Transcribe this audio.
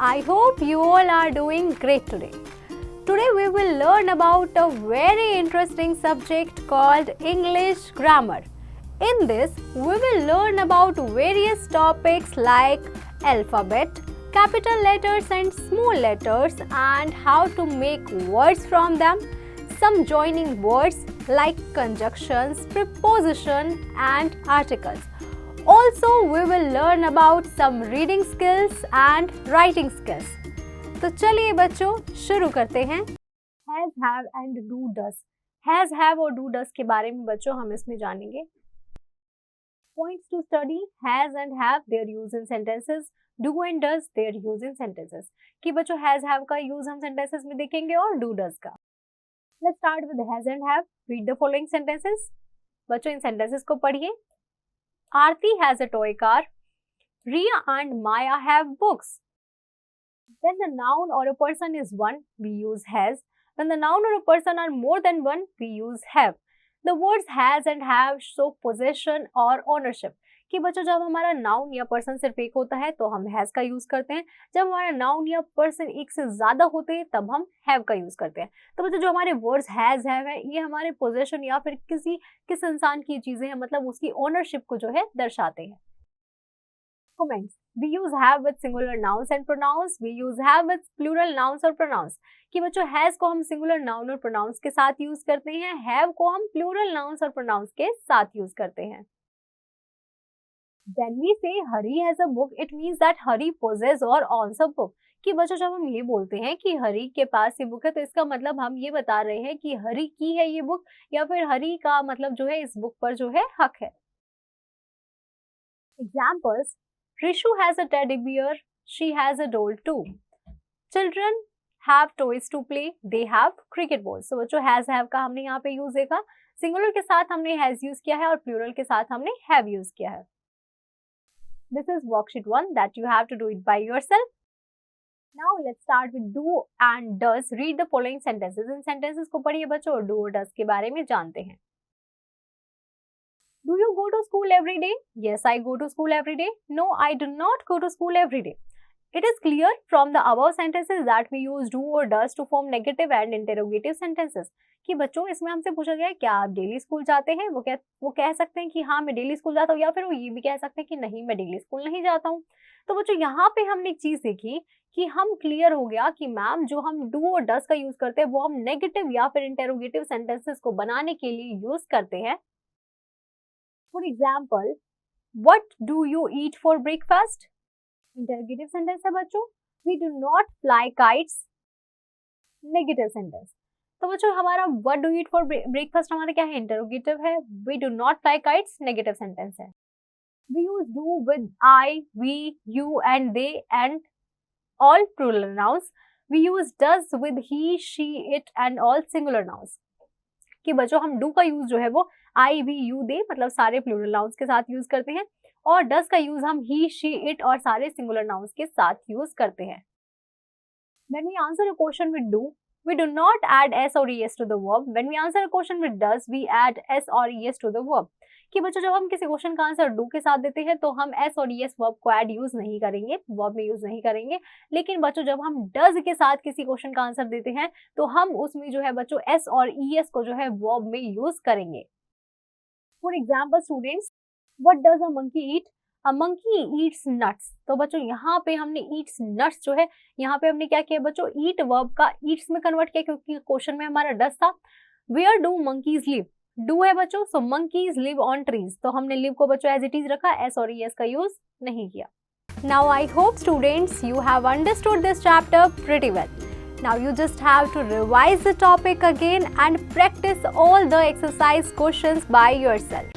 I hope you all are doing great today. Today we will learn about a very interesting subject called English grammar. In this, we will learn about various topics like alphabet, capital letters and small letters, and how to make words from them, some joining words like conjunctions, preposition and articles. Also, we will learn about some reading skills and writing skills. तो चलिए बच्चों शुरू करते हैं. Has, have and do, does. Has, have और do, does के बारे में बच्चों हम इसमें जानेंगे. Points to study: has and have their use in sentences, do and does their use in sentences. कि बच्चों has, have का use हम sentences में देखेंगे और do, does का. Let's start with has and have. Read the following sentences. बच्चों इन sentences को पढ़िए. Aarti has a toy car. Riya and Maya have books. When the noun or a person is one, we use has. When the noun or a person are more than one, we use have. The words has and have show possession or ownership. कि बच्चों जब हमारा noun या person सिर्फ एक होता है तो हम हैज का यूज करते हैं. जब हमारा नाउन या पर्सन एक से ज्यादा होते हैं तब हम हैव का यूज करते हैं. तो बच्चों जो हमारे वर्ड्स हैज हैव है ये हमारे पोजेशन या फिर किस इंसान की चीजें हैं, मतलब उसकी ओनरशिप को जो है दर्शाते हैं. Comments. We use have with singular nouns and pronouns. We use have with plural nouns or pronouns. कि बच्चों has को हम singular noun और pronouns के साथ यूज करते हैं, have को हम plural nouns और pronouns के साथ यूज करते हैं. When we say Hari has a book, it means that Hari possesses or owns a book. कि बच्चों जब हम ये बोलते हैं कि हरी के पास ये बुक है तो इसका मतलब हम ये बता रहे हैं कि हरी की है ये बुक, या फिर हरी का मतलब जो है इस बुक पर जो है हक है. Examples: Rishu has a teddy bear. She has a doll too. Children have toys to play. They have cricket balls. So बच्चों has have का हमने यहाँ पे यूज देखा. सिंगुलर के साथ हमने has यूज किया है और प्लूरल के साथ हमने have यूज किया है. This is worksheet 1 that you have to do it by yourself. Now let's start with do and does. Read the following sentences. In sentences को पढ़िए बच्चों और do और does के बारे में जानते हैं. Do you go to school every day? Yes, I go to school every day. No, I do not go to school every day. It is clear from the above sentences that we use do or does to form negative and interrogative sentences. कि बच्चों इसमें हमसे पूछा गया है क्या आप daily school जाते हैं. वो कह सकते हैं कि हाँ मैं डेली स्कूल जाता हूँ, या फिर वो ये भी कह सकते हैं कि नहीं मैं डेली स्कूल नहीं जाता हूँ. तो बच्चों यहाँ पे हमने एक चीज देखी कि हम क्लियर हो गया कि मैम जो हम डू और डस का यूज करते हैं वो हम नेगेटिव या फिर इंटेरोगेटिव सेंटेंसेस को बनाने के लिए यूज करते हैं. For example, what do you eat for breakfast. Interrogative sentence है बच्चों. We do not fly kites. Negative sentence. तो बच्चों हमारा what do eat for breakfast हमारा क्या है, इंटेरोगेटिव है. We do not fly kites negative sentence है. We use do with I, we, you and they and all plural nouns. We use does with he, she, it and all singular nouns. कि बच्चों हम do का use जो है वो आई, we, you, दे मतलब सारे प्लूरल नाउन्स के साथ यूज करते हैं, और डज का यूज हम ही, शी, इट और सारे सिंगुलर नाउन्स के साथ यूज करते हैं. When we answer a question with do, we do not add s or es to the verb. When we answer a question with does, we add s or es to the verb. कि बच्चों जब हम किसी question का answer do के साथ देते हैं तो हम s और es वर्ब को ऐड यूज नहीं करेंगे, वर्ब में यूज नहीं करेंगे. लेकिन बच्चों जब हम does के साथ किसी क्वेश्चन का आंसर देते हैं तो हम उसमें जो है बच्चों s और es को जो है वर्ब में यूज करेंगे. For example students, what does a monkey eat. A monkey eats nuts. तो बच्चों यहाँ पे हमने eats nuts जो है यहाँ पे हमने क्या किया बच्चों, eat वर्ब का eats में कन्वर्ट किया क्योंकि क्वेश्चन में हमारा does था. Where do monkeys live? Do है बच्चों, so monkeys live on trees. तो हमने live को बच्चों as it is रखा, s और es का यूज नहीं किया. Now I hope students you have understood this chapter pretty well. Now you just have to revise the topic again and practice all the exercise questions by yourself.